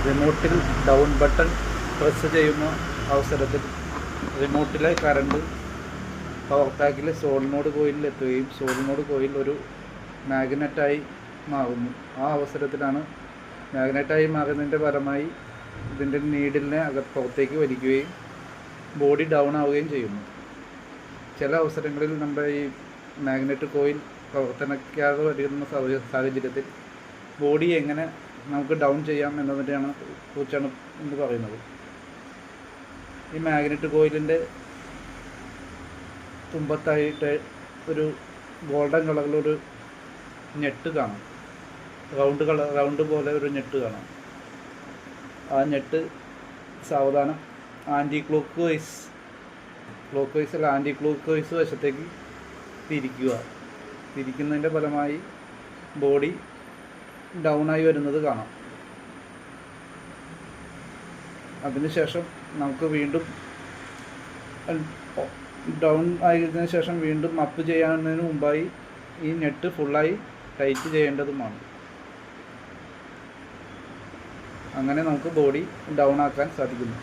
റിമോട്ടിൽ down button press ചെയ്യുന്ന അവസരത്തിൽ റിമോട്ടിലെ current power പാക്കിലെ solenoid കോയിലിൽ എത്തുകയും സോളിനോഡ് കോയിൽ ഒരു മാഗ്നറ്റായി മാറുന്നു. ആ അവസരത്തിലാണ് മാഗ്നറ്റായി മാറുന്നതിൻ്റെ ഫലമായി ഇതിൻ്റെ നീഡിലിനെ പുറത്തേക്ക് വലിക്കുകയും ബോഡി ഡൗൺ ആവുകയും ചെയ്യുന്നു. ചില അവസരങ്ങളിൽ നമ്മുടെ ഈ മാഗ്നറ്റ് കോയിൽ പ്രവർത്തനക്കാതെ വരുന്ന സാഹചര്യത്തിൽ ബോഡി എങ്ങനെ നമുക്ക് ഡൗൺ ചെയ്യാം എന്നതിനെയാണ് കുറിച്ചാണ് ഇന്ന് പറയുന്നത്. ഈ മാഗ്നറ്റ് കോയിലിൻ്റെ തുമ്പത്തായിട്ട് ഒരു ഗോൾഡൻ കളറിലൊരു ഞെട്ട് കാണാം. റൗണ്ട് പോലെ ഒരു ഞെട്ട് കാണാം. ആ ഞെട്ട് സാവധാനം ആൻറ്റി ക്ലോക്ക് വൈസ് അല്ല ആൻറ്റി ക്ലോക്ക് വൈസ് വശത്തേക്ക് തിരിക്കുന്നതിൻ്റെ ഫലമായി ബോഡി ഡൗണായി വരുന്നത് കാണാം. അതിനുശേഷം നമുക്ക് വീണ്ടും ഡൗൺ ആയതിനു ശേഷം വീണ്ടും അപ്പ് ചെയ്യുന്നതിന് മുമ്പായി ഈ നെറ്റ് ഫുള്ളായി ടൈറ്റ് ചെയ്യേണ്ടതുമാണ്. അങ്ങനെ നമുക്ക് ബോഡി ഡൗൺ ആക്കാൻ സാധിക്കുന്നു.